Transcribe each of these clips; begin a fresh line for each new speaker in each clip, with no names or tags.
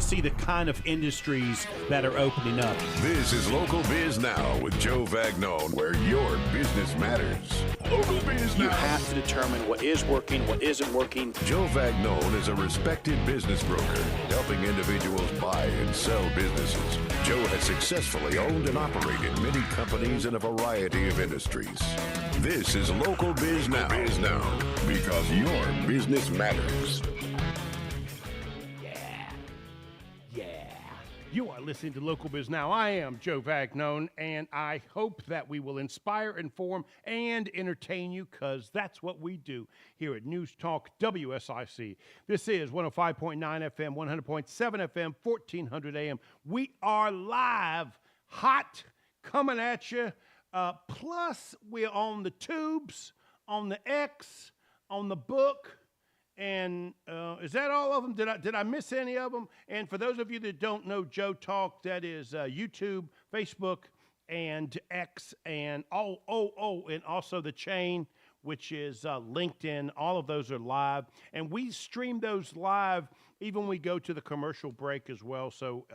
see the kind of industries that are opening up.
This is Local Biz Now with Joe Vagnone, where your business matters. Local Biz Now.
You have to determine what is working, what isn't working.
Joe Vagnone is a respected business broker, helping individuals buy and sell businesses. Joe has successfully owned and operated many companies in a variety of industries. This is Local Biz Now. Biz Now, because your business matters.
You are listening to Local Biz Now. I am Joe Vagnone, and I hope that we will inspire, inform, and entertain you, because that's what we do here at News Talk WSIC. This is 105.9 FM, 100.7 FM, 1400 AM. We are live, hot, coming at you. Plus, we're on the tubes, on the X, on the book. And is that all of them? Did I miss any of them? And for those of you that don't know Joe Talk, that is YouTube, Facebook, and X, and and also the chain, which is LinkedIn. All of those are live, and we stream those live even when we go to the commercial break as well. So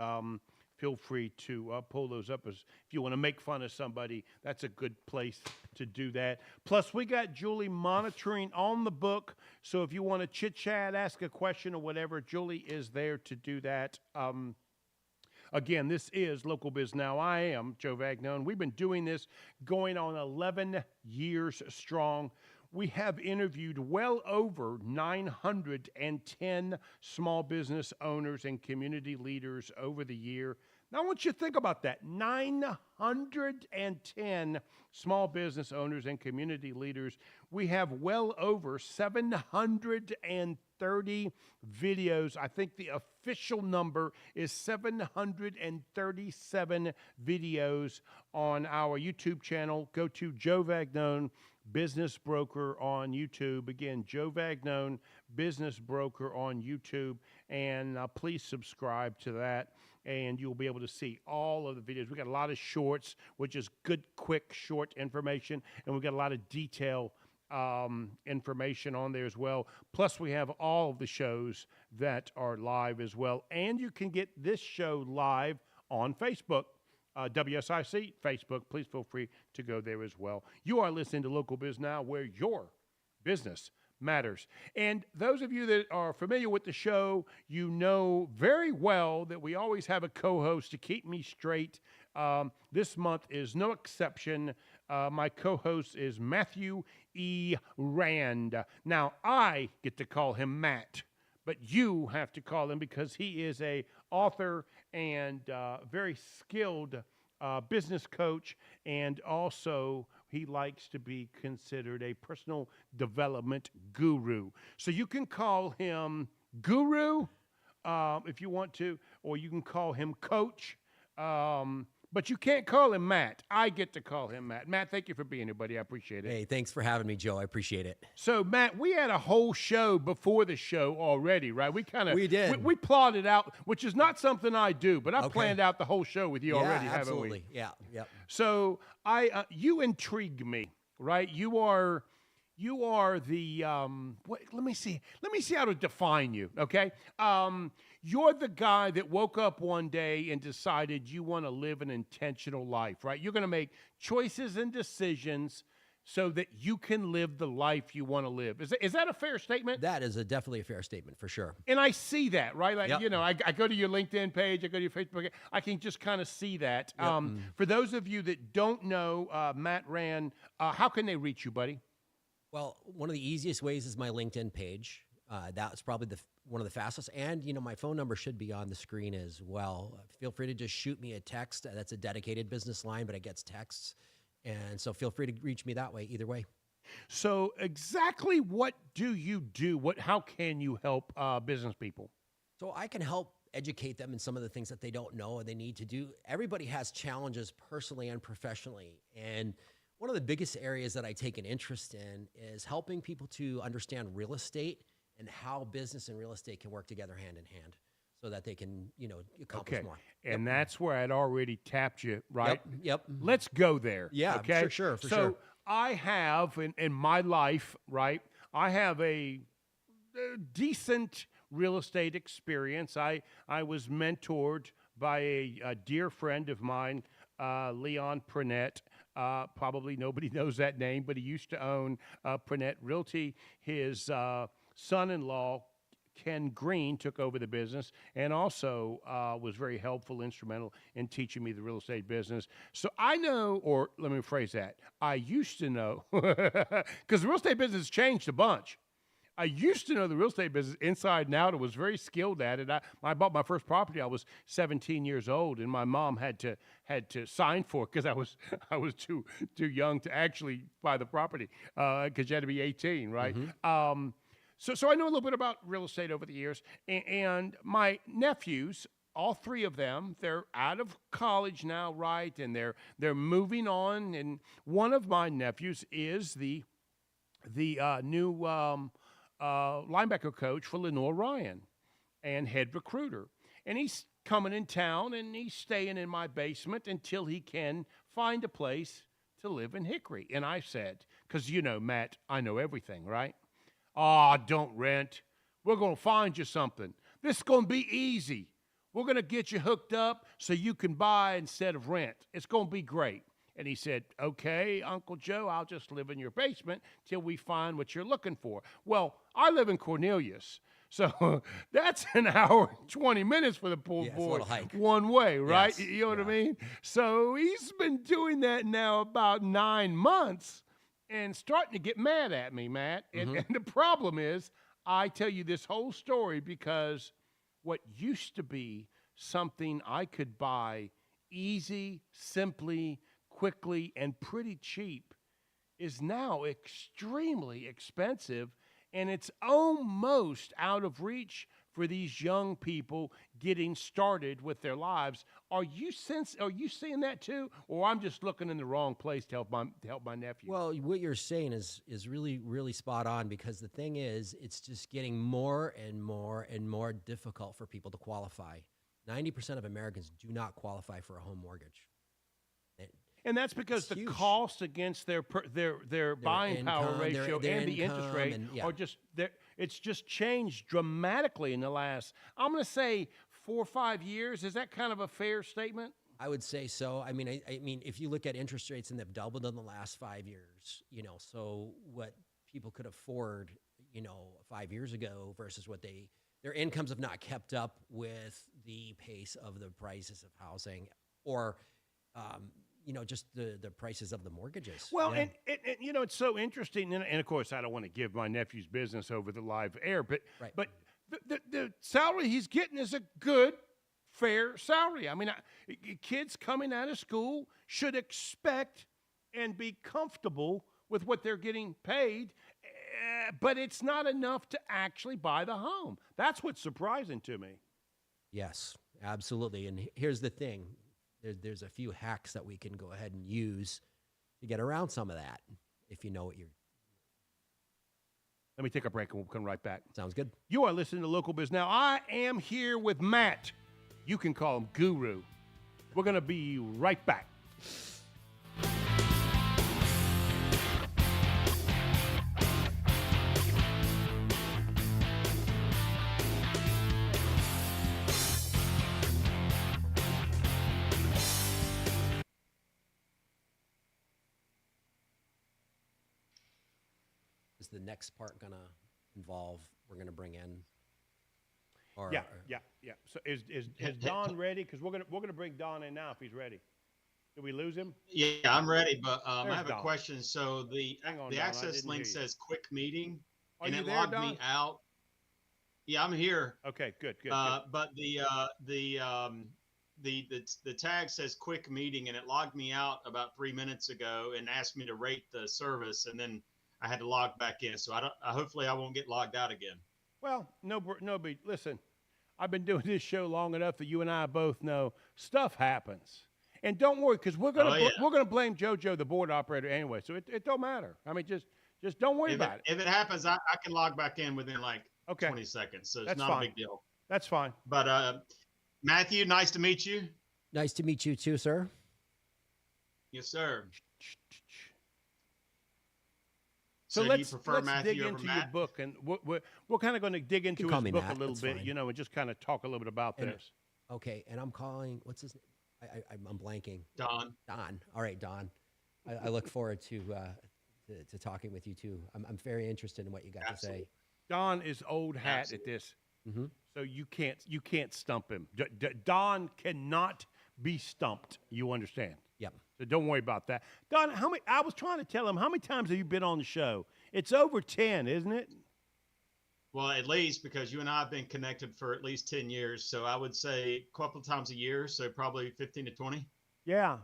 feel free to pull those up. As if you want to make fun of somebody, that's a good place to do that. Plus, we got Julie monitoring on the book, so if you want to chit-chat, ask a question or whatever, Julie is there to do that. Again, this is Local Biz Now. I am Joe Vagnone. We've been doing this going on 11 years strong. We have interviewed well over 910 small business owners and community leaders over the year. Now, I want you to think about that. 910 small business owners and community leaders. We have well over 730 videos. I think the official number is 737 videos on our YouTube channel. Go to Joe Vagnone, Business Broker on YouTube. Again, Joe Vagnone, Business Broker on YouTube. And please subscribe to that, and you'll be able to see all of the videos. We got a lot of shorts, which is good, quick, short information, and we got a lot of detail information on there as well. Plus, we have all of the shows that are live as well, and you can get this show live on Facebook. WSIC, Facebook. Please feel free to go there as well. You are listening to Local Biz Now, where your business matters. And those of you that are familiar with the show, you know very well that we always have a co-host to keep me straight. This month is no exception. My co-host is Matthew E. Rand. Now, I get to call him Matt, but you have to call him, because he is a author and very skilled business coach, and also he likes to be considered a personal development guru. So you can call him Guru if you want to, or you can call him Coach. But you can't call him Matt. I get to call him Matt. Matt, thank you for being here, buddy. I appreciate it.
Hey, thanks for having me, Joe. I appreciate it.
So, Matt, we had a whole show before the show already, right? We
did.
We plotted out, which is not something I do, but I planned out the whole show with you already,
absolutely.
haven't we?
Yeah, yep.
So, you intrigue me, right? You are the let me see how to define you, okay? You're the guy that woke up one day and decided you want to live an intentional life, right? You're going to make choices and decisions so that you can live the life you want to live. Is that a fair statement?
That is definitely a fair statement, for sure.
And I see that, right? Like,
Yep.
you know, I go to your LinkedIn page, I go to your Facebook, I can just kind of see that.
Yep.
For those of you that don't know Matt Rand, how can they reach you, buddy?
Well, one of the easiest ways is my LinkedIn page. That's probably one of the fastest. And, you know, my phone number should be on the screen as well. Feel free to just shoot me a text. That's a dedicated business line, but it gets texts. And so feel free to reach me that way, either way.
So exactly what do you do? How can you help business people?
So I can help educate them in some of the things that they don't know and they need to do. Everybody has challenges personally and professionally. And one of the biggest areas that I take an interest in is helping people to understand real estate and how business and real estate can work together hand in hand so that they can, you know, accomplish more.
And that's where I'd already tapped you, right?
Yep.
Let's go there.
Yeah,
okay?
for sure.
So I have in my life, right, I have a decent real estate experience. I was mentored by a dear friend of mine, Leon Purnett. Probably nobody knows that name, but he used to own Purnett Realty. His son-in-law, Ken Green, took over the business and also was very helpful, instrumental in teaching me the real estate business. So I know, or let me rephrase that, I used to know, because the real estate business changed a bunch. I used to know the real estate business inside and out. I was very skilled at it. I bought my first property. I was 17 years old, and my mom had to sign for it because I was too young to actually buy the property because you had to be 18, right? So I know a little bit about real estate over the years, and my nephews, all three of them, they're out of college now, right? And they're moving on. And one of my nephews is the new linebacker coach for Lenore Ryan and head recruiter. And he's coming in town, and he's staying in my basement until he can find a place to live in Hickory. And I said, because you know, Matt, I know everything, right? Oh, don't rent. We're going to find you something. This is going to be easy. We're going to get you hooked up so you can buy instead of rent. It's going to be great. And he said, okay, Uncle Joe, I'll just live in your basement till we find what you're looking for. Well, I live in Cornelius, so that's an hour and 20 minutes for the pool boy one way, right? Yes. You know what I mean? So he's been doing that now about 9 months and starting to get mad at me, Matt. And the problem is, I tell you this whole story because what used to be something I could buy easy, simply, quickly, and pretty cheap is now extremely expensive, and it's almost out of reach for these young people getting started with their lives. Are you seeing that too, or I'm just looking in the wrong place to help my nephew?
Well, what you're saying is really, really spot on, because the thing is, it's just getting more and more and more difficult for people to qualify. 90% of Americans do not qualify for a home mortgage.
And that's because the cost against their buying
income,
power ratio
their
and the interest rate are just there. It's just changed dramatically in the last, I'm going to say, 4 or 5 years. Is that kind of a fair statement?
I would say so. I mean, I mean, if you look at interest rates, and they've doubled in the last 5 years, you know, so what people could afford, you know, 5 years ago versus what their incomes have not kept up with the pace of the prices of housing, or, you know, just the prices of the mortgages.
Well, and you know, it's so interesting. And of course, I don't want to give my nephew's business over the live air, but the salary he's getting is a good, fair salary. I mean, kids coming out of school should expect and be comfortable with what they're getting paid, but it's not enough to actually buy the home. That's what's surprising to me.
Yes, absolutely. And here's the thing. There's a few hacks that we can go ahead and use to get around some of that, if you know what you're.
Let me take a break and we'll come right back.
Sounds good.
You are listening to Local Biz Now. I am here with Matt. You can call him Guru. We're going to be right back.
The next part going to involve, we're going to bring in, or
yeah. So is Don ready? Because we're gonna bring Don in now if he's ready. Did we lose him?
Yeah, I'm ready, but I have
Don.
a question. So the
Don,
access link says quick meeting,
and
it
there,
logged
Don?
me out. Yeah, I'm here.
Okay, good.
But the tag says quick meeting, and it logged me out about 3 minutes ago and asked me to rate the service, and then I had to log back in. So hopefully I won't get logged out again.
Well, no. Listen, I've been doing this show long enough that you and I both know stuff happens. And don't worry, because we're gonna blame JoJo, the board operator, anyway. So it don't matter. I mean, just don't worry about it.
If it happens, I can log back in within 20 seconds. So it's not a big deal.
That's fine.
But Matthew, nice to meet you.
Nice to meet you too, sir.
Yes, sir.
So
do you
let's
prefer Matthew
dig
over
into your
Matt?
book, and we're kind of going to dig into
call
his
me
book
Matt,
a little
that's
bit,
fine.
and just kind of talk a little bit about
And-
this.
Okay, and I'm calling. What's his name? I'm blanking.
Don.
Don. All right, Don. I look forward to talking with you too. I'm very interested in what you got
Absolutely.
to say.
Don is old hat
Absolutely.
at this,
Mm-hmm.
so you can't stump him. Don cannot be stumped. You understand?
Yep.
So don't worry about that. Don, I was trying to tell him, how many times have you been on the show? It's over 10, isn't it?
Well, at least, because you and I have been connected for at least 10 years. So I would say a couple of times a year. So probably 15 to 20.
Yeah,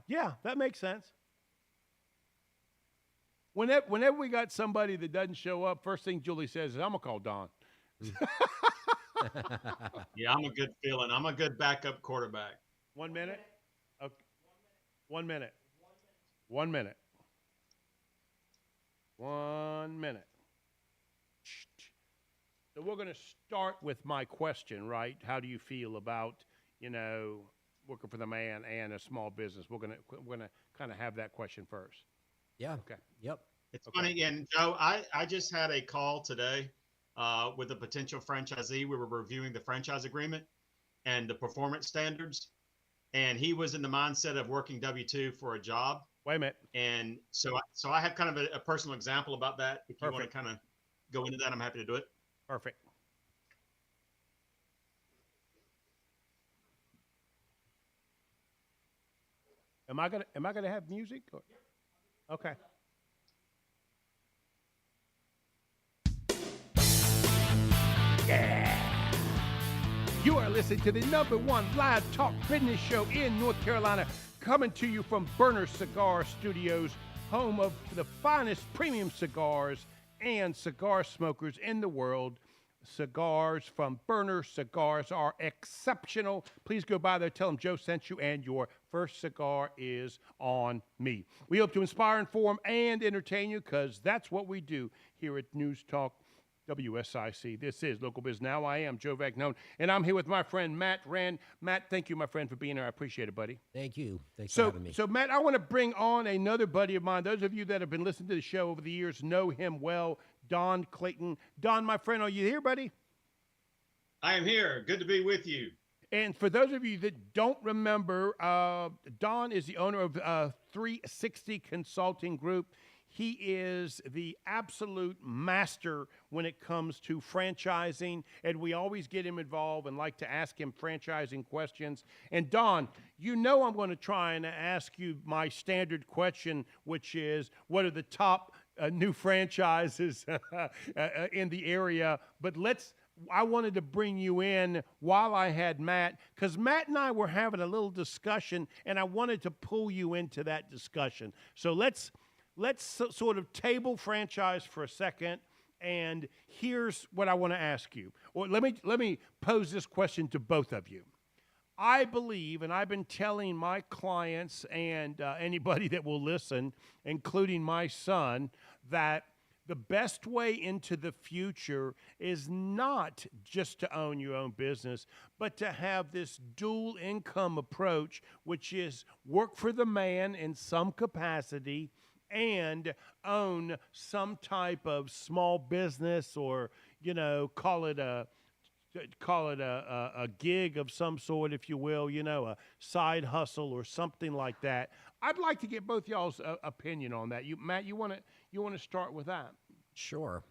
that makes sense. Whenever we got somebody that doesn't show up, first thing Julie says is, I'm going to call Don.
Yeah, I'm a good feeling. I'm a good backup quarterback.
1 minute? Okay. 1 minute. 1 minute. 1 minute. So we're going to start with my question, right? How do you feel about, working for the man and a small business? We're going to kind of have that question first.
Yeah.
Okay.
Yep.
It's funny. And Joe, I just had a call today with a potential franchisee. We were reviewing the franchise agreement and the performance standards. And he was in the mindset of working W-2 for a job.
Wait a minute.
And so I have kind of a personal example about that. If you want to
Perfect.
kind of go into that, I'm happy to do it.
Perfect. Am I gonna have music? Or? Okay. Yeah. You are listening to the #1 live talk business show in North Carolina, coming to you from Burner Cigar Studios, home of the finest premium cigars and cigar smokers in the world. Cigars from Burner Cigars are exceptional. Please go by there, tell them Joe sent you, and your first cigar is on me. We hope to inspire, inform, and entertain you, because that's what we do here at News Talk WSIC. This is Local Biz Now. I am Joe Vagnone, and I'm here with my friend Matt Rand. Matt, thank you, my friend, for being here. I appreciate it, buddy.
Thank you. Thanks for having me.
So, Matt, I want to bring on another buddy of mine. Those of you that have been listening to the show over the years know him well, Don Clayton. Don, my friend, are you here, buddy?
I am here. Good to be with you.
And for those of you that don't remember, Don is the owner of 360 Consulting Group. He is the absolute master when it comes to franchising, and we always get him involved and like to ask him franchising questions. And Don, I'm going to try and ask you my standard question, which is, what are the top new franchises in the area? But I wanted to bring you in while I had Matt, because Matt and I were having a little discussion, and I wanted to pull you into that discussion. So let's sort of table franchise for a second, and here's what I want to ask you. Or let me pose this question to both of you. I believe, and I've been telling my clients and anybody that will listen, including my son, that the best way into the future is not just to own your own business, but to have this dual income approach, which is work for the man in some capacity and own some type of small business, or call it a gig of some sort, if you will, a side hustle or something like that. I'd like to get both y'all's opinion on that. Matt, you want to start with that?
Sure.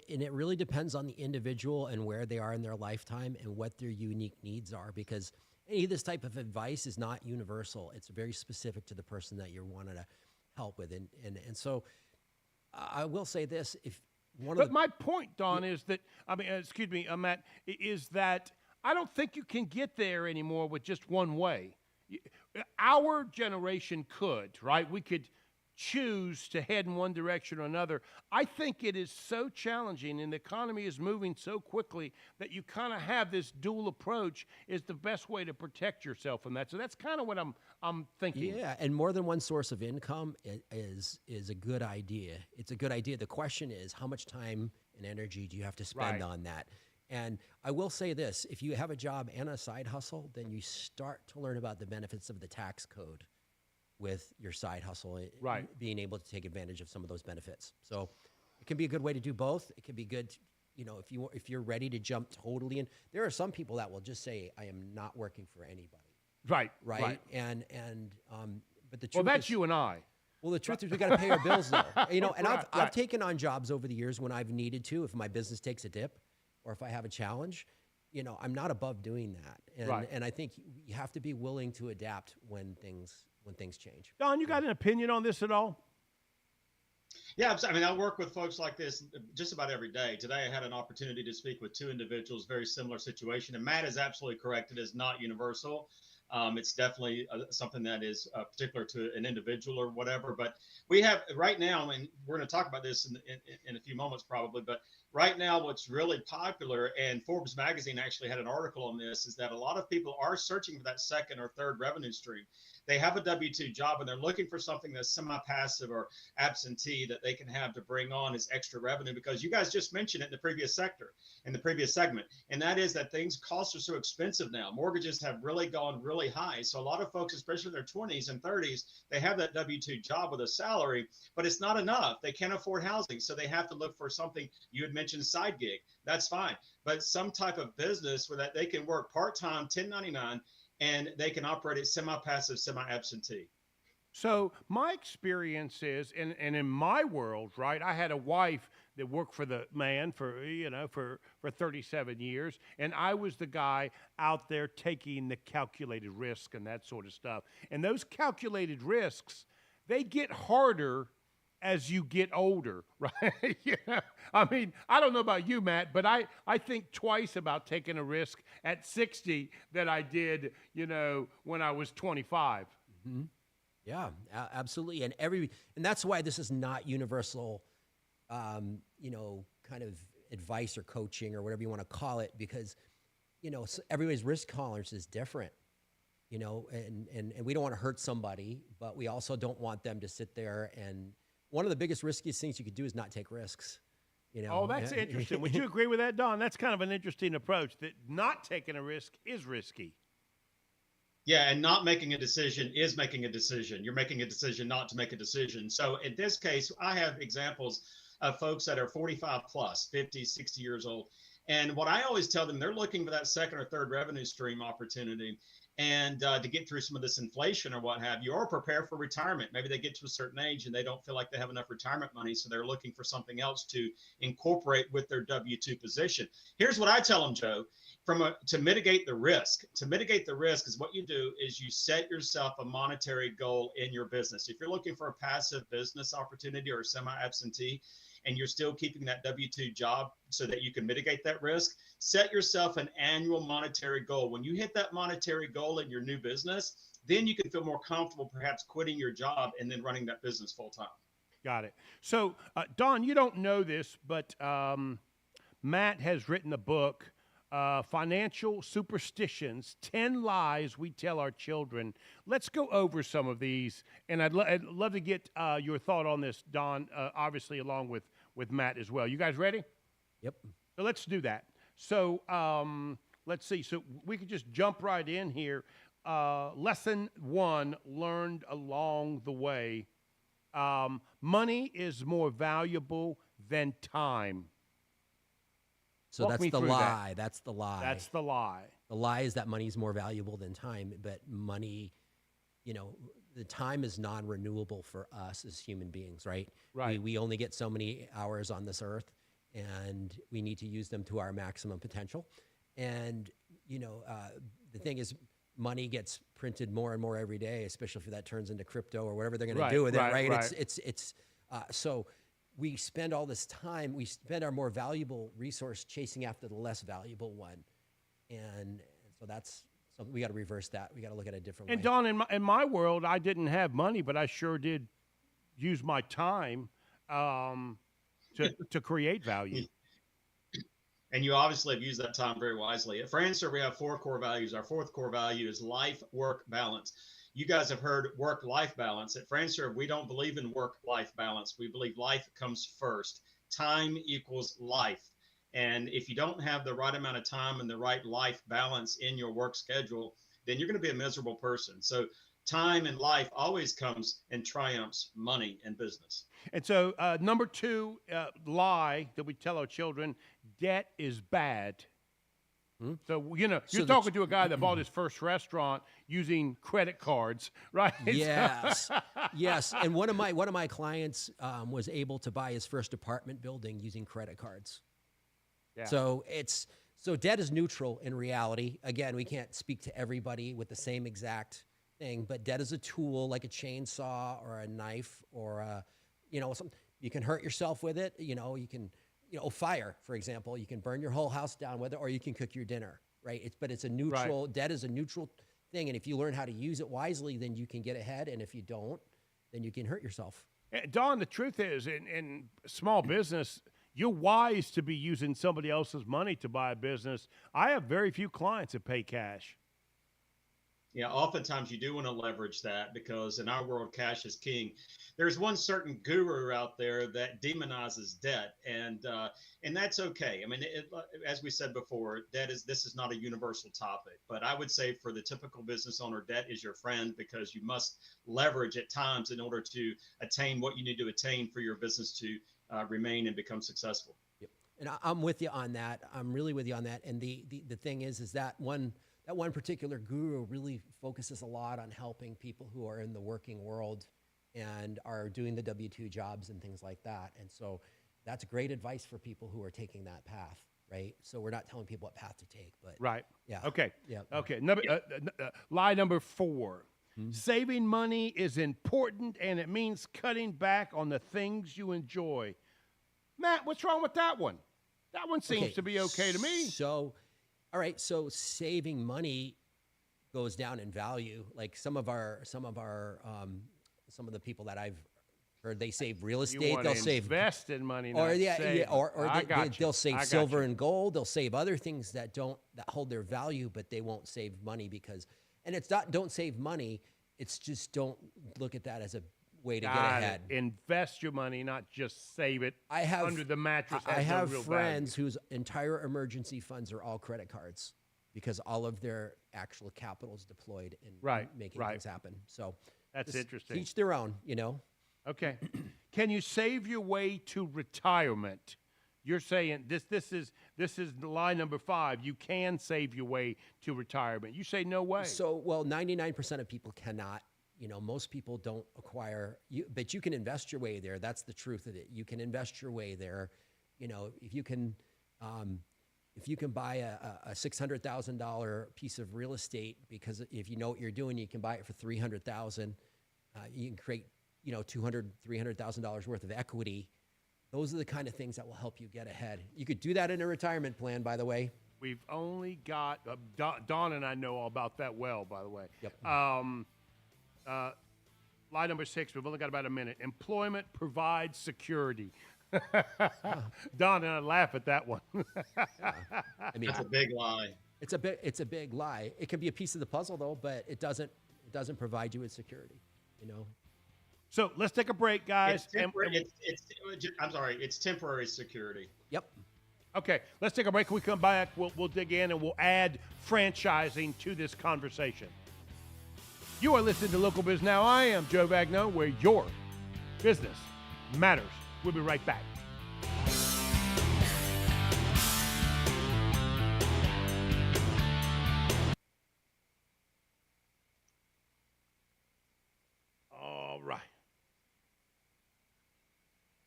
And it really depends on the individual and where they are in their lifetime and what their unique needs are, because any of this type of advice is not universal. It's very specific to the person that you're wanting to help with. And so I will say this,
my point, Don, is that, Matt, is that I don't think you can get there anymore with just one way. Our generation could, right? We could choose to head in one direction or another. I think it is so challenging, and the economy is moving so quickly, that you kind of have this dual approach is the best way to protect yourself from that. So that's kind of what I'm thinking.
Yeah, and more than one source of income is a good idea. It's a good idea. The question is, how much time and energy do you have to spend on that? And I will say this, if you have a job and a side hustle, then you start to learn about the benefits of the tax code with your side hustle, being able to take advantage of some of those benefits. So It can be a good way to do both. It can be good, if you're ready to jump totally in. There are some people that will just say, I am not working for anybody.
Right.
But the truth
Well, that's
is,
you and I.
well, the truth is we got to pay our bills though. And
Right.
I've taken on jobs over the years when I've needed to, if my business takes a dip or if I have a challenge, I'm not above doing that. And I think you have to be willing to adapt when things change.
Don, you got an opinion on this at all?
Yeah, I mean, I work with folks like this just about every day. Today, I had an opportunity to speak with two individuals, very similar situation. And Matt is absolutely correct. It is not universal. It's definitely something that is particular to an individual or whatever. But we have right now, and we're going to talk about this in a few moments probably, but right now what's really popular, and Forbes magazine actually had an article on this, is that a lot of people are searching for that second or third revenue stream. They have a W-2 job and they're looking for something that's semi-passive or absentee that they can have to bring on as extra revenue, because you guys just mentioned it in the previous segment, and that is that costs are so expensive now. Mortgages have really gone really high. So a lot of folks, especially in their 20s and 30s, they have that W-2 job with a salary, but it's not enough. They can't afford housing. So they have to look for something. You had mentioned side gig. That's fine. But some type of business where that they can work part-time, 1099, and they can operate as semi-passive, semi-absentee.
So my experience is, and in my world, right, I had a wife that worked for the man for 37 years, and I was the guy out there taking the calculated risk and that sort of stuff. And those calculated risks, they get harder as you get older, right? I mean, I don't know about you, Matt, but I think twice about taking a risk at 60 that I did, when I was 25.
Mm-hmm. Yeah, absolutely. And that's why this is not universal, kind of advice or coaching or whatever you want to call it, because, everybody's risk tolerance is different, and we don't want to hurt somebody, but we also don't want them to sit there. And one of the biggest riskiest things you could do is not take risks.
Oh, that's interesting. Would you agree with that, Don? That's kind of an interesting approach, that not taking a risk is risky.
Yeah, and not making a decision is making a decision. You're making a decision not to make a decision. So in this case, I have examples of folks that are 45 plus, 50, 60 years old. And what I always tell them, they're looking for that second or third revenue stream opportunity. And to get through some of this inflation or what have you, or prepare for retirement. Maybe they get to a certain age and they don't feel like they have enough retirement money, so they're looking for something else to incorporate with their W-2 position. Here's what I tell them, Joe, to mitigate the risk. To mitigate the risk is what you do is you set yourself a monetary goal in your business. If you're looking for a passive business opportunity or a semi-absentee, and you're still keeping that W-2 job so that you can mitigate that risk, set yourself an annual monetary goal. When you hit that monetary goal in your new business, then you can feel more comfortable perhaps quitting your job and then running that business full time.
Got it. So, Don, you don't know this, but Matt has written a book, Financial Superstitions, 10 Lies We Tell Our Children. Let's go over some of these, and I'd love to get your thought on this, Don, obviously along with Matt as well. You guys ready?
Yep.
So let's do that. So let's see. So we could just jump right in here. Lesson 1, learned along the way. Money is more valuable than time.
So that's the lie. That's the lie.
That's the lie.
The lie is that money is more valuable than time, but money, the time is non-renewable for us as human beings, right?
Right.
We only get so many hours on this earth, and we need to use them to our maximum potential. And, the thing is, money gets printed more and more every day, especially if that turns into crypto or whatever they're going to do with it, right? It's so we spend all this time, we spend our more valuable resource chasing after the less valuable one. And so that's something we got to reverse that. We got to look at it a different way.
And Don, in my world, I didn't have money, but I sure did use my time to create value.
And you obviously have used that time very wisely. At FranServe, we have 4 core values. Our 4th core value is life-work balance. You guys have heard work-life balance. At FranServe, we don't believe in work-life balance. We believe life comes first. Time equals life. And if you don't have the right amount of time and the right life balance in your work schedule, then you're going to be a miserable person. So time in life always comes and triumphs money in business.
And so, number two lie that we tell our children: debt is bad. So, you know, you're talking to a guy that bought his first restaurant using credit cards, right?
Yes, yes. And one of my clients was able to buy his first apartment building using credit cards.
Yeah.
So debt is neutral in reality. Again, we can't speak to everybody with the same exact thing, but debt is a tool like a chainsaw or a knife or a, you know, you can hurt yourself with it. You know, you can. You know, fire, for example, you can burn your whole house down with it, or you can cook your dinner, right? But it's a neutral, debt is a neutral thing. And if you learn how to use it wisely, then you can get ahead. And if you don't, then you can hurt yourself.
Don, the truth is, in small business, you're wise to be using somebody else's money to buy a business. I have very few clients that pay cash.
Yeah, oftentimes you do want to leverage that because in our world, cash is king. There's one certain guru out there that demonizes debt, and that's okay. I mean, as we said before, this is not a universal topic, but I would say for the typical business owner, debt is your friend because you must leverage at times in order to attain what you need to attain for your business to remain and become successful.
Yep. And I'm with you on that. I'm really with you on that. And the thing is that one particular guru really focuses a lot on helping people who are in the working world and are doing the W-2 jobs and things like that. And so that's great advice for people who are taking that path, right? So we're not telling people what path to take, but
right.
Yeah.
Okay.
Yeah.
Okay. Lie number 4. Saving money is important and it means cutting back on the things you enjoy. Matt, what's wrong with that one? That one seems to be okay to me.
So, all right. So saving money goes down in value. Like some of the people that I've heard, they save real estate. They'll save
invest in money,
or
save.
They'll save silver and gold. They'll save other things that hold their value, but they won't save money because. And it's not don't save money. It's just don't look at that as a way to get ahead.
Invest your money, not just save it under the mattress.
I have friends whose entire emergency funds are all credit cards because all of their actual capital is deployed in making things happen. So
that's interesting.
Each their own, you know.
Okay. Can you save your way to retirement? You're saying this is lie number 5. You can save your way to retirement. You say no way.
So, 99% of people cannot. You know, most people don't acquire, but you can invest your way there. That's the truth of it. You can invest your way there. You know, if you can buy a $600,000 piece of real estate, because if you know what you're doing, you can buy it for $300,000. You can create, $200,000, $300,000 worth of equity. Those are the kind of things that will help you get ahead. You could do that in a retirement plan, by the way.
We've only got Don and I know all about that well, by the way.
Yep.
Lie number 6. We've only got about a minute. Employment provides security. Don and I laugh at that one.
I mean,
it's a big lie.
It's a big lie. It can be a piece of the puzzle though, but it doesn't provide you with security.
So let's take a break, guys.
I'm sorry, it's temporary security.
Yep.
Okay, let's take a break. When we come back, we'll dig in and we'll add franchising to this conversation. You are listening to Local Biz Now. I am Joe Vagno, where your business matters. We'll be right back. All right.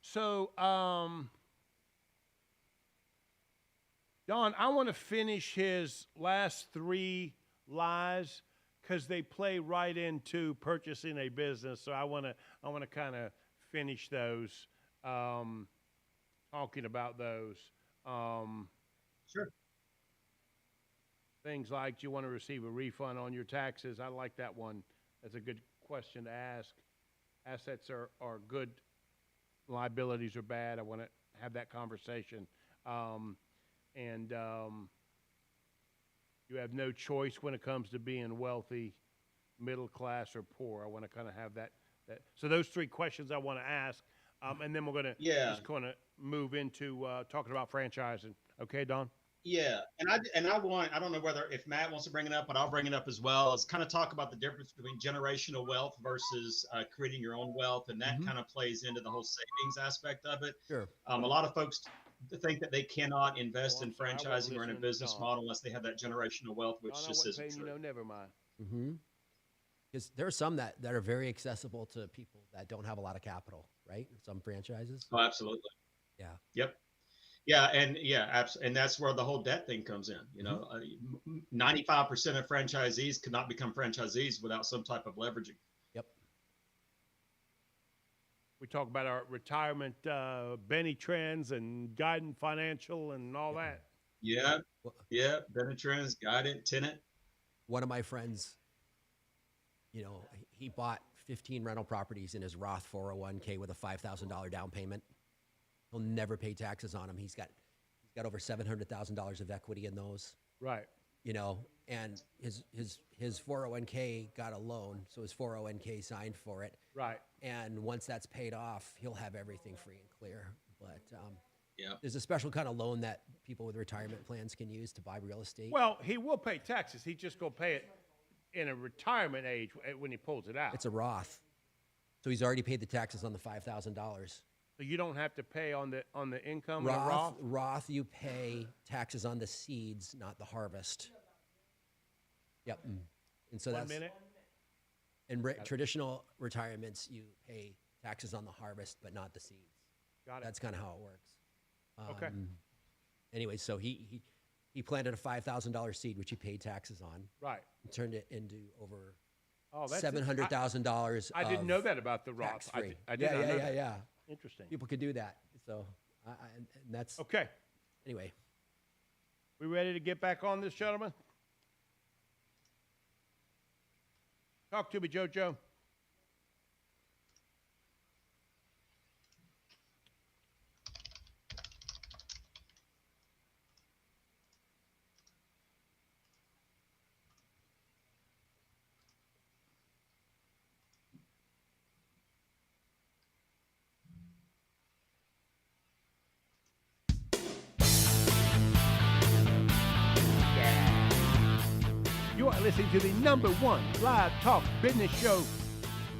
So, Don, I want to finish his last 3 lies because they play right into purchasing a business. So I want to kind of finish those, talking about those.
Sure.
Things like, do you want to receive a refund on your taxes? I like that one. That's a good question to ask. Assets are good. Liabilities are bad. I want to have that conversation. You have no choice when it comes to being wealthy, middle class, or poor. I want to kind of have that. So those 3 questions I want to ask, and then we're going to just kind of move into talking about franchising. Okay, Don?
Yeah, I don't know whether if Matt wants to bring it up, but I'll bring it up as well. Is kind of talk about the difference between generational wealth versus creating your own wealth, and that
Mm-hmm.
kind of plays into the whole savings aspect of it.
Sure.
A lot of folks think that they cannot invest
I'm
in
sorry, I wasn't
franchising or in a
listening to
business
Don.
model unless they have that generational wealth, which
Don, I
just
wasn't
isn't
paying
true.
you, never mind.
Mm-hmm. Because there are some that are very accessible to people that don't have a lot of capital, right? Some franchises.
Oh, absolutely.
Yeah.
Yep. Yeah, and and that's where the whole debt thing comes in. 95% of franchisees could not become franchisees without some type of leveraging.
Yep.
We talk about our retirement Benny trends and Guidant Financial and all that.
Yeah,
Well,
yeah, Benetrends, Guidant, Tenant.
one of my friends, he bought 15 rental properties in his Roth 401k with a $5,000 down payment. He'll never pay taxes on them. He's got over $700,000 of equity in those.
Right.
And his 401k got a loan, so his 401k signed for it.
Right.
And once that's paid off, he'll have everything free and clear. But
Yeah.
there's a special kind of loan that people with retirement plans can use to buy real estate.
Well, he will pay taxes. He's just going to pay it in a retirement age when he pulls it out.
It's a Roth, so he's already paid the taxes on the $5,000.
So you don't have to pay on the income in a Roth?
Roth, you pay taxes on the seeds, not the harvest. Yep. And so
1 minute.
in traditional retirements, you pay taxes on the harvest, but not the seeds.
Got it.
That's kind of how it works.
Okay.
Anyway, so he planted a $5,000 seed, which he paid taxes on,
Right.
and turned it into over
Oh, that's
$700,000.
I didn't know that about the Roth.
Tax-free.
I did not know that.
Yeah.
Interesting.
People could do that. So, and that's
Okay.
anyway.
We ready to get back on this, gentlemen? Talk to me, JoJo. You are listening to the #1 live talk business show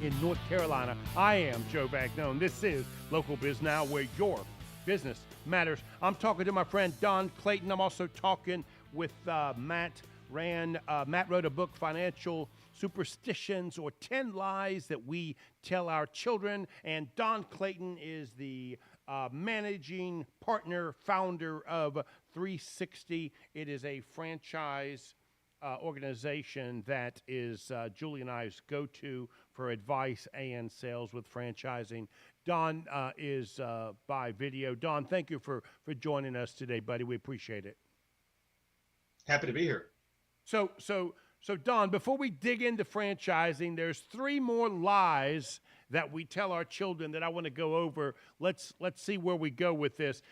in North Carolina. I am Joe Vagnone. This is Local Biz Now, where your business matters. I'm talking to my friend Don Clayton. I'm also talking with Matt Rand. Matt wrote a book, Financial Superstitions, or 10 Lies That We Tell Our Children. And Don Clayton is the managing partner, founder of 360. It is a franchise organization that is Julie and I's go-to for advice and sales with franchising. Don is by video. Don, thank you for joining us today, buddy. We appreciate it.
Happy to be here.
So Don, before we dig into franchising, there's 3 more lies that we tell our children that I want to go over. Let's see where we go with this.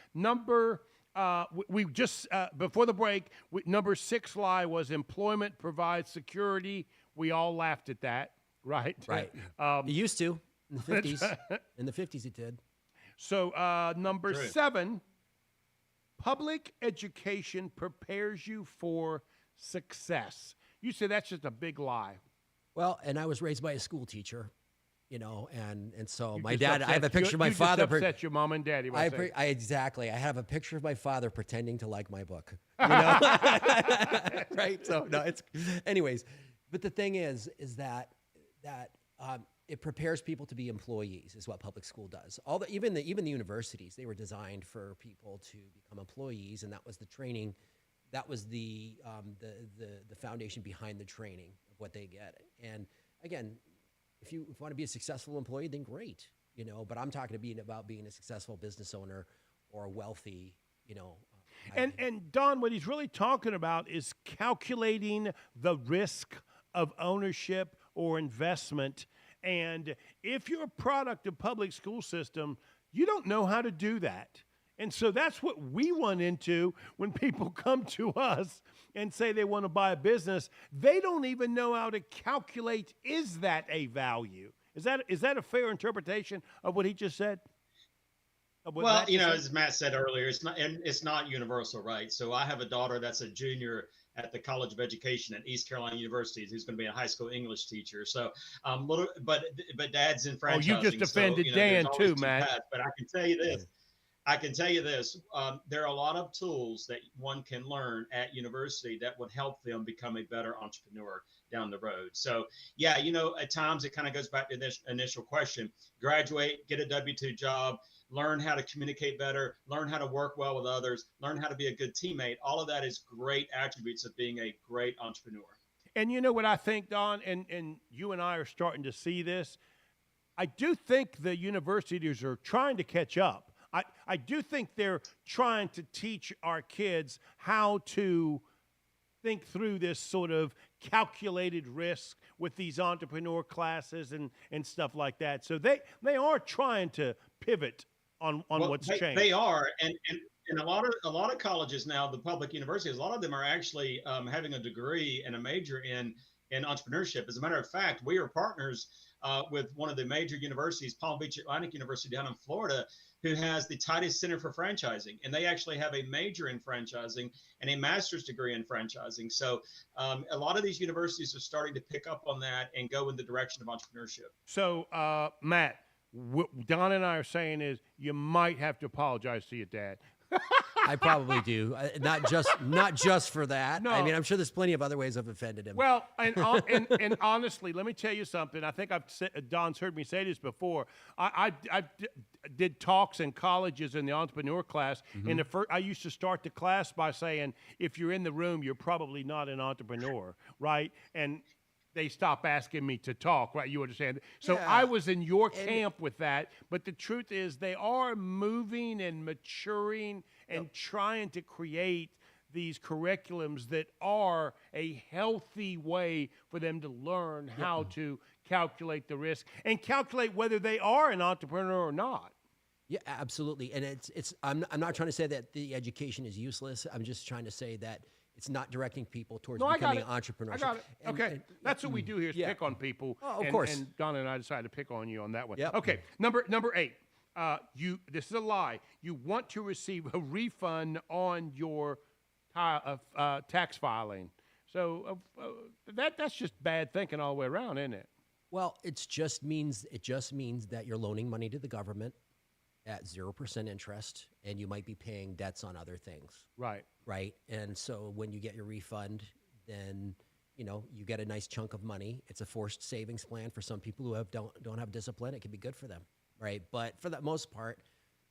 We just before the break, number 6 lie was employment provides security. We all laughed at that, right?
Right. It used to in the 50s. In the 50s, it did.
So number
True.
7, public education prepares you for success. You say that's just a big lie.
Well, and I was raised by a school teacher, and so
You
my
just
dad. I have a
upset-
picture of my
you
father.
Just upset your mom and daddy. by saying-
Exactly. I have a picture of my father pretending to like my book. Right. So no, it's anyways. But the thing is that it prepares people to be employees, is what public school does. Even the universities, they were designed for people to become employees, and that was the training. That was the foundation behind the training of what they get. And again, if you want to be a successful employee, then great, But I'm talking about being a successful business owner or a wealthy,
And Don, what he's really talking about is calculating the risk of ownership or investment. And if you're a product of public school system, you don't know how to do that. And so that's what we run into when people come to us and say they want to buy a business. They don't even know how to calculate, is that a value? Is that a fair interpretation of what he just said? What
Well,
Matt just said?
as Matt said earlier, it's not universal, right? So I have a daughter that's a junior at the College of Education at East Carolina University, who's going to be a high school English teacher. So, little, but Dad's in
Oh, you just
franchising, so
offended
there's
Dan
always
too,
two
Matt.
paths. But I can tell you this. I can tell you this. There are a lot of tools that one can learn at university that would help them become a better entrepreneur down the road. So, yeah, at times it kind of goes back to this initial question: graduate, get a W-2 job, learn how to communicate better, learn how to work well with others, learn how to be a good teammate. All of that is great attributes of being a great entrepreneur.
And you know what I think, Don, and you and I are starting to see this. I do think the universities are trying to catch up. I do think they're trying to teach our kids how to think through this sort of calculated risk with these entrepreneur classes and stuff like that. So they are trying to pivot on
Well,
what's
they,
changed.
they are, and a lot of colleges now, the public universities, a lot of them are actually having a degree and a major in entrepreneurship. As a matter of fact, we are partners with one of the major universities, Palm Beach Atlantic University down in Florida, who has the Titus Center for Franchising, and they actually have a major in franchising and a master's degree in franchising. So a lot of these universities are starting to pick up on that and go in the direction of entrepreneurship.
So, Matt, what Don and I are saying is you might have to apologize to your dad.
I probably do. Not just for that.
No.
I mean, I'm sure there's plenty of other ways I've offended him.
Well, and honestly, let me tell you something. I think Don's heard me say this before. I did talks in colleges in the entrepreneur class, and I used to start the class by saying, if you're in the room, you're probably not an entrepreneur, right? And they stop asking me to talk, right? You understand? So
Yeah.
I was in your camp with that, but the truth is they are moving and maturing and trying to create these curriculums that are a healthy way for them to learn how to calculate the risk and calculate whether they are an entrepreneur or not.
Yeah, absolutely. And I'm not trying to say that the education is useless. I'm just trying to say that it's not directing people towards
No, I got
becoming
it.
entrepreneurship.
I got it. Okay. That's what we do here is
yeah.
pick on people.
Oh, of
and,
course.
And Donna and I decided to pick on you on that one.
Yep.
Okay. Number 8. This is a lie. You want to receive a refund on your tax filing. So that's just bad thinking all the way around, isn't it?
Well, it just means that you're loaning money to the government at 0% interest, and you might be paying debts on other things.
Right.
Right. And so when you get your refund, then you get a nice chunk of money. It's a forced savings plan for some people who don't have discipline. It can be good for them, right? But for the most part,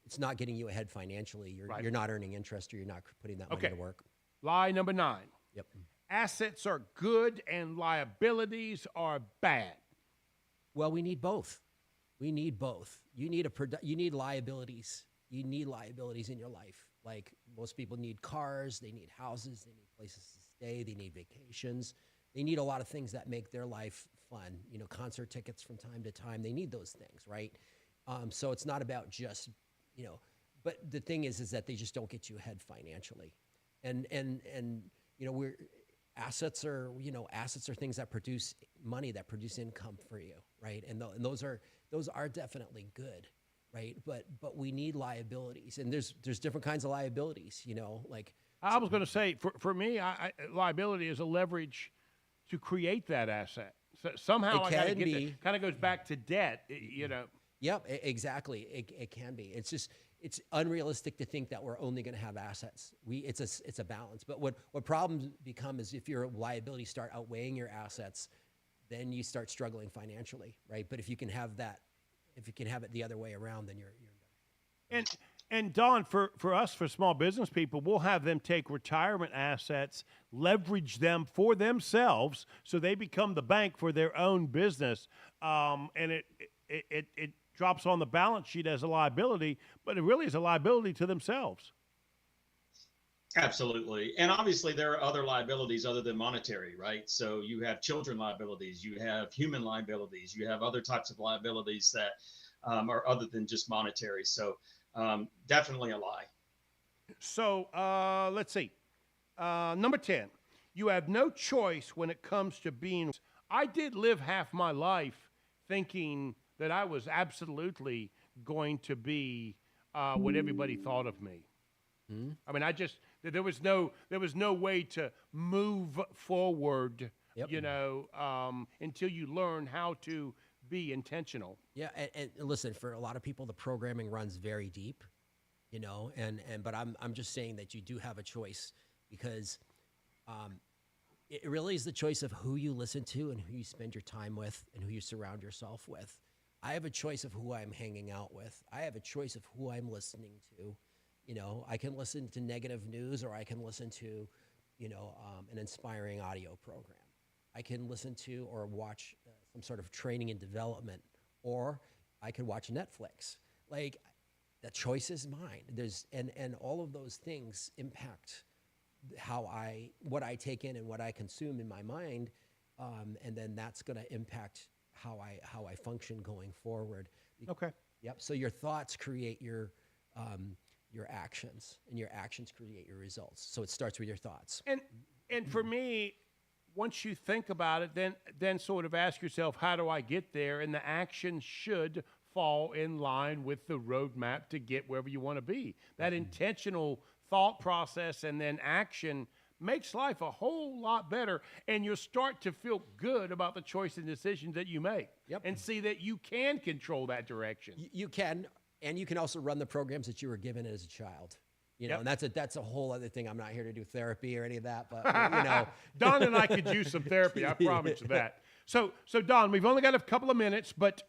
it's not getting you ahead financially. You're not earning interest, or you're not putting that money to work.
Lie number 9.
Yep.
Assets are good and liabilities are bad.
Well, we need both. We need both. You need liabilities. You need liabilities in your life. Like most people need cars, they need houses, they need places to stay, they need vacations. They need a lot of things that make their life fun. Concert tickets from time to time. They need those things, right? So it's not about just, but the thing is that they just don't get you ahead financially. And we're assets are things that produce money, that produce income for you, right? And those are definitely good, right? But we need liabilities, and there's different kinds of liabilities, like.
I was going to say, for me, liability is a leverage to create that asset. So somehow I got to get it. Kind of goes back to debt,
Yep, exactly. It can be. It's unrealistic to think that we're only going to have assets. It's a balance. But what problems become is if your liabilities start outweighing your assets, then you start struggling financially, right? But if you can have it the other way around, then you're in better shape.
And Don, for us, for small business people, we'll have them take retirement assets, leverage them for themselves, so they become the bank for their own business, and it drops on the balance sheet as a liability, but it really is a liability to themselves.
Absolutely. And obviously there are other liabilities other than monetary, right? So you have children liabilities, you have human liabilities, you have other types of liabilities that are other than just monetary. So definitely a lie.
So let's see. Number 10, you have no choice when it comes to being. I did live half my life thinking that I was absolutely going to be what everybody thought of me. I mean, there was no way to move forward,
Yep.
until you learn how to be intentional.
Yeah, and listen, for a lot of people, the programming runs very deep, but I'm just saying that you do have a choice, because it really is the choice of who you listen to and who you spend your time with and who you surround yourself with. I have a choice of who I'm hanging out with. I have a choice of who I'm listening to. I can listen to negative news, or I can listen to, an inspiring audio program. I can listen to or watch some sort of training and development, or I can watch Netflix. Like, the choice is mine. And all of those things impact what I take in and what I consume in my mind, and then that's going to impact how I function going forward.
Okay.
Yep. So your thoughts create your actions, and your actions create your results. So it starts with your thoughts.
And for me, once you think about it, then sort of ask yourself, how do I get there? And the action should fall in line with the roadmap to get wherever you want to be. That intentional thought process and then action makes life a whole lot better, and you'll start to feel good about the choice and decisions that you make.
Yep.
And see that you can control that direction.
You can, and you can also run the programs that you were given as a child.
Yep.
And that's a whole other thing. I'm not here to do therapy or any of that, but
Don and I could use some therapy. I promise you that. So Don, we've only got a couple of minutes, but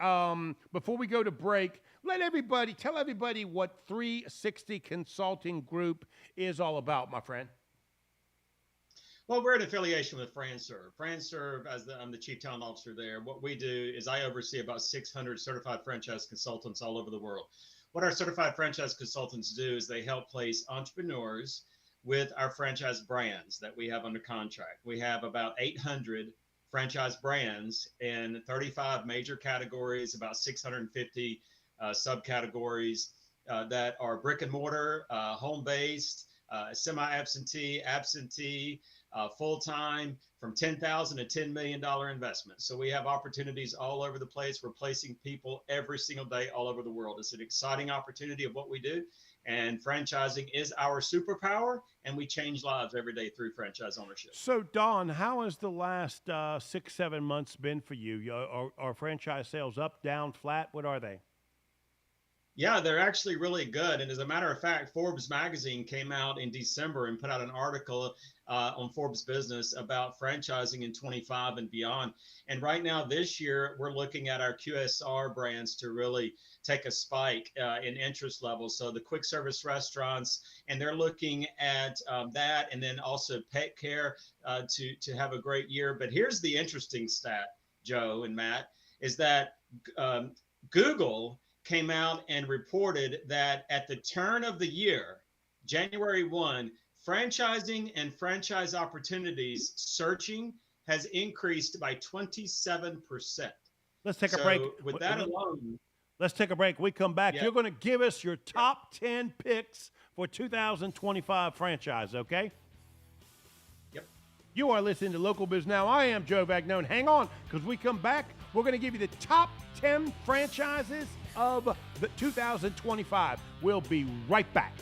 before we go to break, tell everybody what 360 Consulting Group is all about, my friend.
Well, we're in affiliation with FranServe. FranServe, I'm the chief talent officer there. What we do is I oversee about 600 certified franchise consultants all over the world. What our certified franchise consultants do is they help place entrepreneurs with our franchise brands that we have under contract. We have about 800 franchise brands in 35 major categories, about 650 subcategories that are brick and mortar, home-based, semi-absentee, absentee, full-time, from $10,000 to $10 million investment. So we have opportunities all over the place. We're placing people every single day all over the world. It's an exciting opportunity of what we do. And franchising is our superpower, and we change lives every day through franchise ownership.
So, Don, how has the last 6-7 months been for you? Are franchise sales up, down, flat? What are they?
Yeah, they're actually really good. And as a matter of fact, Forbes magazine came out in December and put out an article on Forbes Business about franchising in 25 and beyond. And right now, this year, we're looking at our QSR brands to really take a spike in interest levels. So the quick service restaurants, and they're looking at that, and then also pet care to have a great year. But here's the interesting stat, Joe and Matt, is that Google came out and reported that at the turn of the year, January 1, franchising and franchise opportunities searching has increased by 27%.
Let's take a break.
With that alone,
let's take a break. We come back.
Yeah.
You're going to give us your top 10 picks for 2025 franchise, okay?
Yep.
You are listening to Local Biz Now. I am Joe Vagnone. Hang on, because we come back, we're going to give you the top 10 franchises of the 2025. We'll be right back.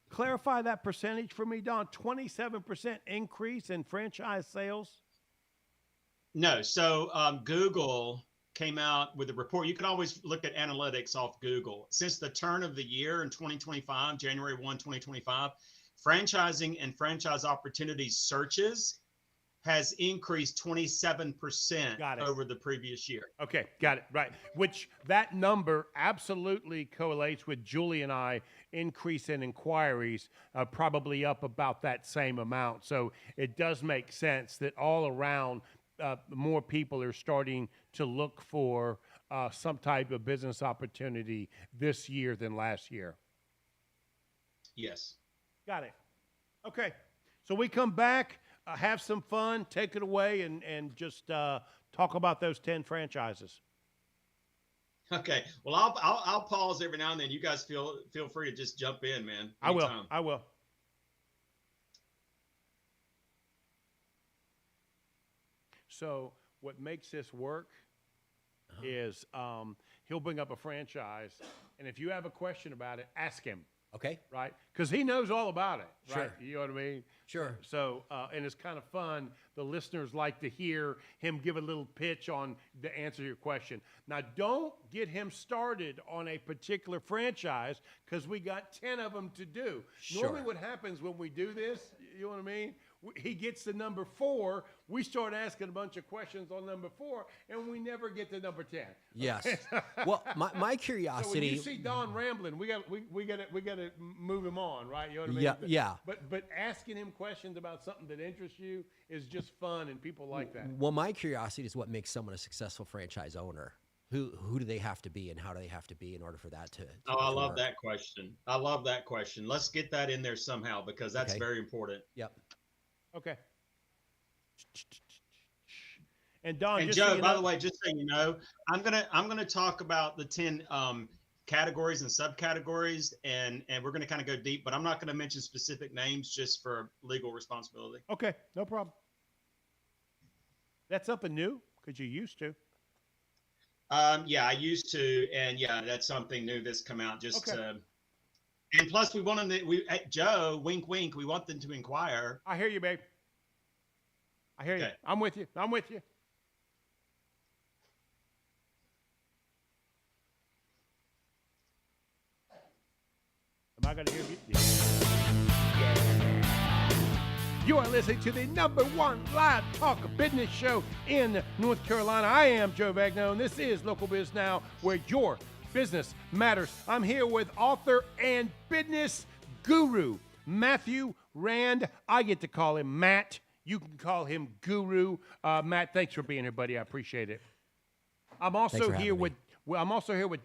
Clarify that percentage for me, Don. 27% increase in franchise sales?
No. So Google came out with a report. You can always look at analytics off Google. Since the turn of the year in 2025, January 1, 2025, franchising and franchise opportunities searches has increased 27% over the previous year.
Okay, got it, right. Which that number absolutely correlates with Julie and I increase in inquiries, probably up about that same amount. So it does make sense that all around more people are starting to look for some type of business opportunity this year than last year.
Yes.
Got it. Okay. So we come back, have some fun, take it away, and just talk about those 10 franchises.
Okay. Well, I'll pause every now and then. You guys feel free to just jump in, man.
Anytime. I will. So what makes this work is he'll bring up a franchise, and if you have a question about it, ask him,
Okay.
right? Because he knows all about it, right?
Sure.
You know what I mean?
Sure.
So, and it's kind of fun. The listeners like to hear him give a little pitch on the answer to your question. Now, don't get him started on a particular franchise because we got 10 of them to do.
Sure.
Normally what happens when we do this, you know what I mean? He gets to number 4. We start asking a bunch of questions on number 4, and we never get to number 10.
Yes. Well, my
So when
curiosity.
you see Don rambling, we got to move him on, right? You know what I mean?
Yeah, yeah.
But asking him questions about something that interests you is just fun, and people like that.
Well, my curiosity is what makes someone a successful franchise owner. Who do they have to be, and how do they have to be in order for that to?
Oh, I
to
love
work?
that question. I love that question. Let's get that in there somehow because that's
Okay.
very important.
Yep.
Okay. And Don,
And
just
Joe,
so you
by
know,
the way, just so you know, I'm gonna talk about the 10 categories and subcategories, and we're gonna kind of go deep, but I'm not gonna mention specific names just for legal responsibility.
okay, no problem. That's up and new because you used to.
Yeah, I used to, and yeah, that's something new that's come out just
Okay.
to. And plus, we want them to. Joe, wink, wink. We want them to inquire.
I hear you, babe. I hear you.
Okay.
I'm with you. I'm with you. Am I going to hear you? Yeah. You are listening to the #1 live talk business show in North Carolina. I am Joe Vagno, and this is Local Biz Now, where your business matters. I'm here with author and business guru, Matthew Rand. I get to call him Matt. You can call him Guru. Matt, thanks for being here, buddy. I appreciate it. I'm also here with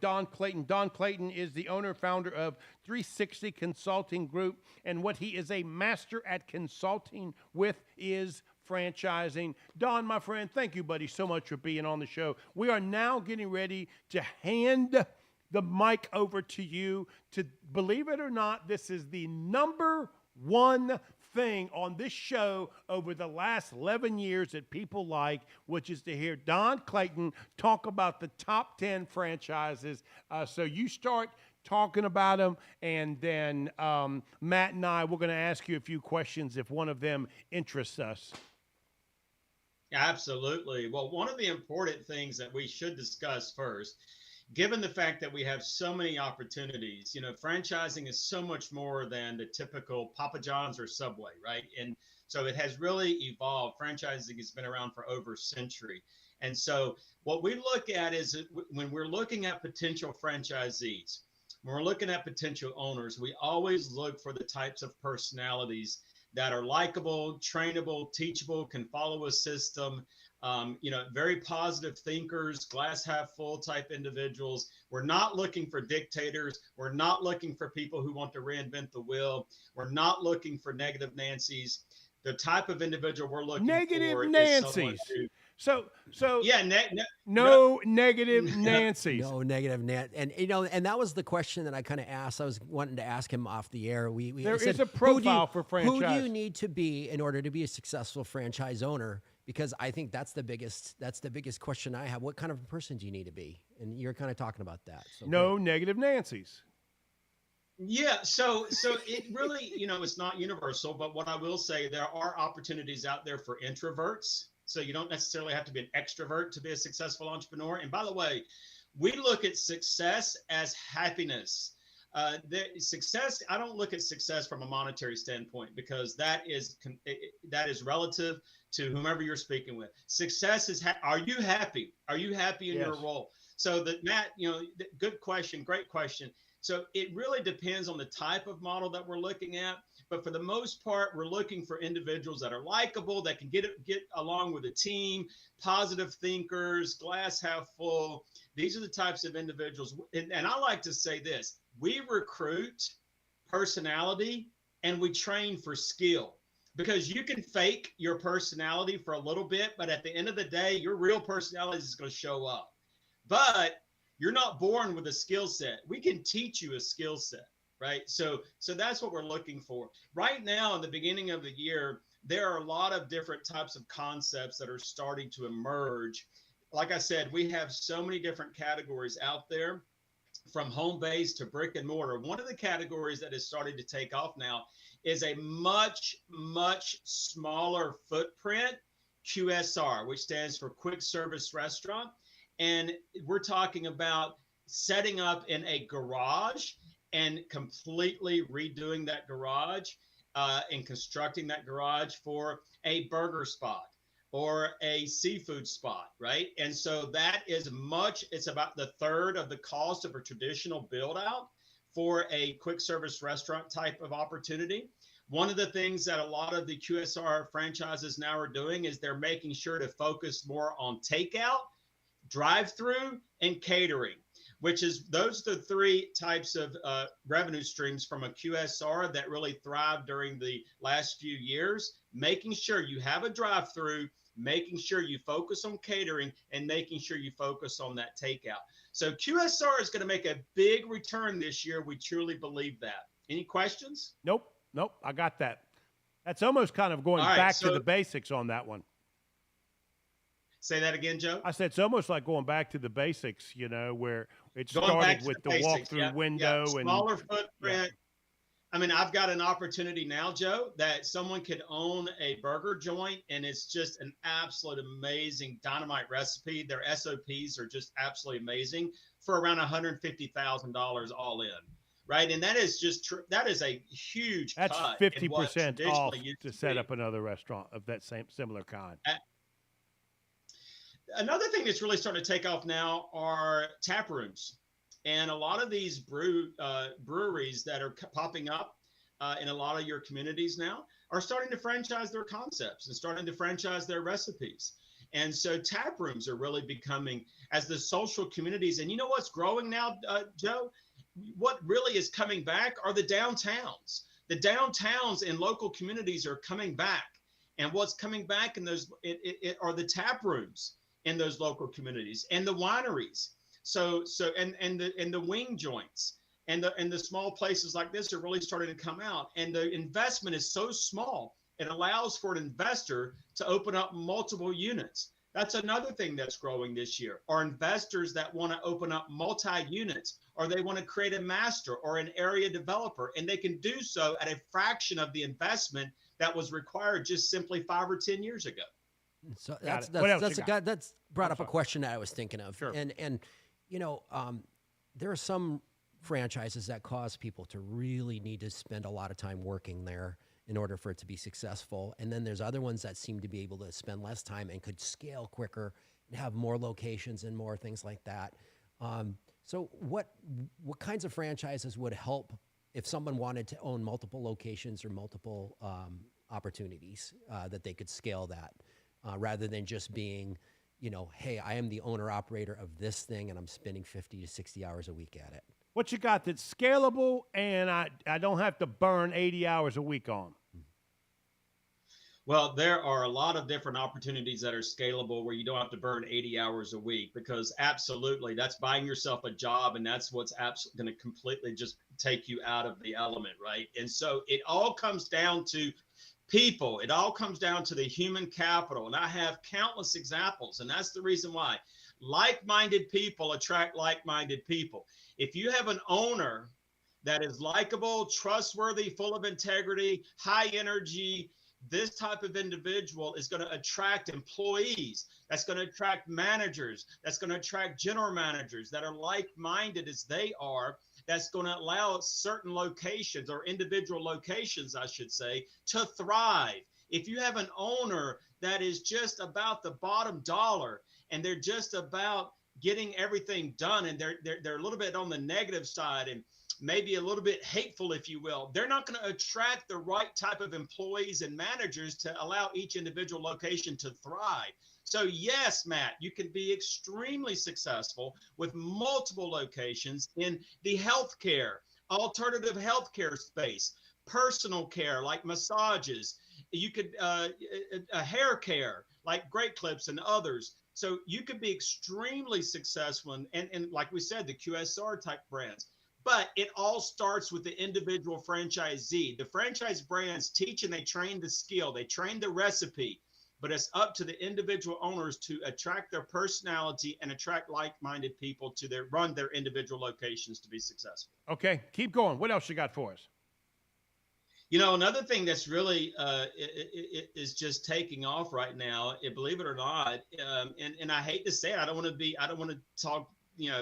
Don Clayton. Don Clayton is the owner and founder of 360 Consulting Group, and what he is a master at consulting with is franchising. Don, my friend, thank you, buddy, so much for being on the show. We are now getting ready to hand the mic over to you. To believe it or not, this is the #1 thing on this show over the last 11 years that people like, which is to hear Don Clayton talk about the top 10 franchises. So you start talking about them, and then Matt and I, we're going to ask you a few questions if one of them interests us.
Absolutely. Well, one of the important things that we should discuss first, given the fact that we have so many opportunities, franchising is so much more than the typical Papa John's or Subway, right? And so it has really evolved. Franchising has been around for over a century. And so what we look at is when we're looking at potential franchisees, when we're looking at potential owners, we always look for the types of personalities that are likable, trainable, teachable, can follow a system, very positive thinkers, glass half full type individuals. We're not looking for dictators. We're not looking for people who want to reinvent the wheel. We're not looking for negative Nancy's. The type of individual we're looking
Negative
for
Nancy's.
is someone who,
So
yeah,
no negative Nancy's.
No negative Nat, and that was the question that I kind of asked. I was wanting to ask him off the air.
There
said,
is a profile for
Who do
franchise.
you need to be in order to be a successful franchise owner? Because I think that's the biggest question I have. What kind of a person do you need to be? And you're kind of talking about that. So
No negative Nancy's.
Yeah, so it really, it's not universal, but what I will say, there are opportunities out there for introverts. So you don't necessarily have to be an extrovert to be a successful entrepreneur. And by the way, we look at success as happiness. Success, I don't look at success from a monetary standpoint because that is relative to whomever you're speaking with. Success is, are you happy? Are you happy in your role? So Matt, good question, great question. So it really depends on the type of model that we're looking at. But for the most part, we're looking for individuals that are likable, that can get along with a team, positive thinkers, glass half full. These are the types of individuals. And I like to say this, we recruit personality and we train for skill. Because you can fake your personality for a little bit, but at the end of the day, your real personality is going to show up. But you're not born with a skill set. We can teach you a skill set. right? So that's what we're looking for. Right now, in the beginning of the year, there are a lot of different types of concepts that are starting to emerge. Like I said, we have so many different categories out there, from home base to brick and mortar. One of the categories that is starting to take off now is a much, much smaller footprint QSR, which stands for quick service restaurant. And we're talking about setting up in a garage and completely redoing that garage and constructing that garage for a burger spot or a seafood spot, right? And so that is it's about the third of the cost of a traditional build out for a quick service restaurant type of opportunity. One of the things that a lot of the QSR franchises now are doing is they're making sure to focus more on takeout, drive-through, and catering, which is those are the three types of revenue streams from a QSR that really thrived during the last few years. Making sure you have a drive-through, making sure you focus on catering, and making sure you focus on that takeout. So QSR is going to make a big return this year. We truly believe that. Any questions?
Nope. I got that. That's almost kind of going back to the basics on that one.
Say that again, Joe.
I said it's almost like going back to the basics, where it started with the walk-through window and
smaller footprint. Yeah. I mean, I've got an opportunity now, Joe, that someone could own a burger joint, and it's just an absolute amazing dynamite recipe. Their SOPs are just absolutely amazing for around $150,000 all in, right? And that is that is a huge
That's
cut.
50% off to set up another restaurant of that similar kind.
Another thing that's really starting to take off now are tap rooms. And a lot of these breweries that are popping up in a lot of your communities now are starting to franchise their concepts and starting to franchise their recipes. And so tap rooms are really becoming as the social communities. And you know what's growing now, Joe? What really is coming back are the downtowns. The downtowns in local communities are coming back. And what's coming back in those are the tap rooms in those local communities and the wineries. So and the wing joints and the small places like this are really starting to come out. And the investment is so small, it allows for an investor to open up multiple units. That's another thing that's growing this year, are investors that want to open up multi-units, or they want to create a master or an area developer, and they can do so at a fraction of the investment that was required just simply 5 or 10 years ago.
So that's brought up a question that I was thinking of.
Sure.
And there are some franchises that cause people to really need to spend a lot of time working there in order for it to be successful. And then there's other ones that seem to be able to spend less time and could scale quicker and have more locations and more things like that. So what kinds of franchises would help if someone wanted to own multiple locations or multiple opportunities that they could scale that rather than just being, hey, I am the owner operator of this thing and I'm spending 50 to 60 hours a week at it?
What you got that's scalable and I don't have to burn 80 hours a week on?
Well, there are a lot of different opportunities that are scalable where you don't have to burn 80 hours a week, because absolutely that's buying yourself a job, and that's what's going to completely just take you out of the element, right? And so it all comes down to people. It all comes down to the human capital. And I have countless examples, and that's the reason why. Like-minded people attract like-minded people. If you have an owner that is likable, trustworthy, full of integrity, high energy, this type of individual is going to attract employees. That's going to attract managers. That's going to attract general managers that are like-minded as they are. That's going to allow certain locations, or individual locations, I should say, to thrive. If you have an owner that is just about the bottom dollar and they're just about getting everything done, and they're a little bit on the negative side and maybe a little bit hateful, if you will, they're not going to attract the right type of employees and managers to allow each individual location to thrive. So yes, Matt, you can be extremely successful with multiple locations in the healthcare, alternative healthcare space, personal care like massages. You could hair care like Great Clips and others. So you could be extremely successful and like we said, the QSR type brands. But it all starts with the individual franchisee. The franchise brands teach and they train the skill, they train the recipe, but it's up to the individual owners to attract their personality and attract like-minded people to run their individual locations to be successful.
Okay, keep going. What else you got for us?
You know, another thing that's really is just taking off right now, believe it or not, and I hate to say it, I don't want to talk,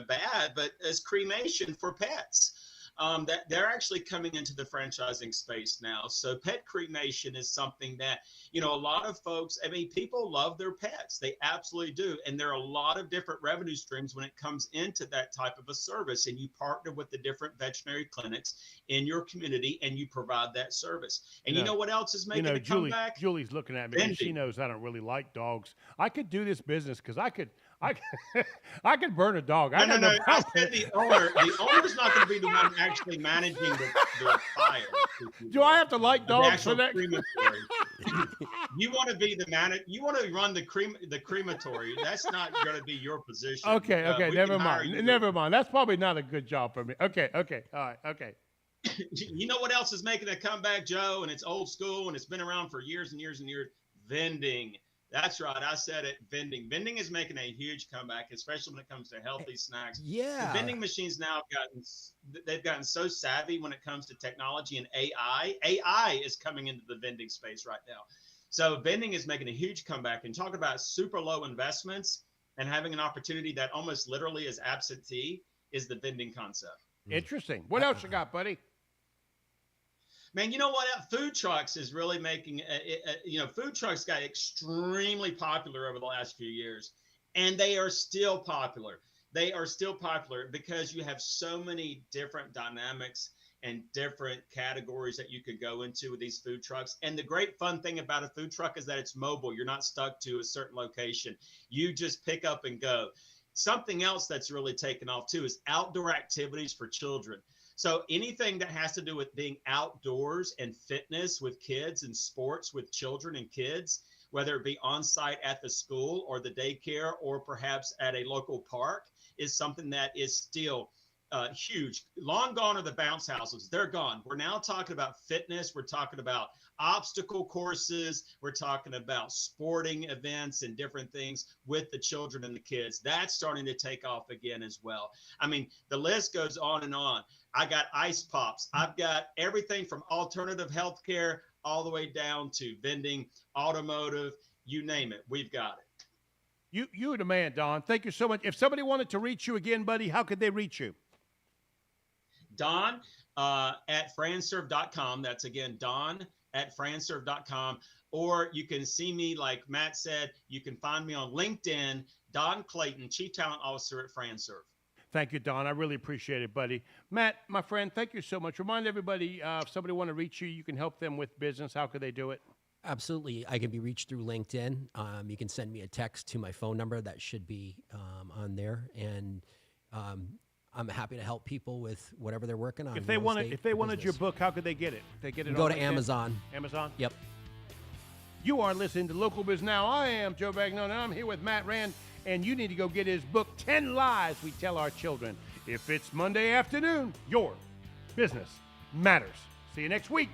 bad, but it's cremation for pets. That they're actually coming into the franchising space now. So pet cremation is something that, a lot of folks, people love their pets. They absolutely do. And there are a lot of different revenue streams when it comes into that type of a service. And you partner with the different veterinary clinics in your community and you provide that service. And you know what else is making a comeback?
Julie's looking at me because she knows I don't really like dogs. I could do this business because I could burn a dog.
No. I said the owner. The owner's not going to be the one actually managing the fire.
Do I have to like dogs for that?
Crematory. You want to be the manager. You want to run the crematory. That's not going to be your position.
Okay. Never mind. That's probably not a good job for me. Okay. All right. Okay.
You know what else is making a comeback, Joe? And it's old school and it's been around for years and years and years. Vending. That's right. I said it. Vending. Vending is making a huge comeback, especially when it comes to healthy snacks.
Yeah.
The vending machines now have gotten so savvy when it comes to technology and AI. AI is coming into the vending space right now. So vending is making a huge comeback, and talk about super low investments and having an opportunity that almost literally is absentee is the vending concept.
Interesting. What else you got, buddy?
Man, you know what? Food trucks is really making, food trucks got extremely popular over the last few years, and they are still popular. They are still popular because you have so many different dynamics and different categories that you could go into with these food trucks. And the great fun thing about a food truck is that it's mobile. You're not stuck to a certain location. You just pick up and go. Something else that's really taken off too is outdoor activities for children. So anything that has to do with being outdoors and fitness with kids and sports with children and kids, whether it be on site at the school or the daycare or perhaps at a local park, is something that is still huge. Long gone are the bounce houses. They're gone. We're now talking about fitness. We're talking about obstacle courses. We're talking about sporting events and different things with the children and the kids. That's starting to take off again as well. The list goes on and on. I got ice pops. I've got everything from alternative healthcare all the way down to vending, automotive, you name it. We've got it.
You're the man, Don. Thank you so much. If somebody wanted to reach you again, buddy, how could they reach you?
Don at FranServe.com. That's again, Don at FranServe.com. Or you can see me, like Matt said, you can find me on LinkedIn, Don Clayton, Chief Talent Officer at FranServe.
Thank you, Don. I really appreciate it, buddy. Matt, my friend, thank you so much. Remind everybody, if somebody want to reach you, you can help them with business. How could they do it?
Absolutely. I can be reached through LinkedIn. You can send me a text to my phone number that should be on there. And I'm happy to help people with whatever they're working on.
If they wanted your book, how could they get it? They get it.
Go
on
to
LinkedIn?
Amazon.
Amazon?
Yep.
You are listening to Local Biz Now. I am Joe Bagnon, and I'm here with Matt Rand, and you need to go get his book, 10 Lies We Tell Our Children. If it's Monday afternoon, your business matters. See you next week.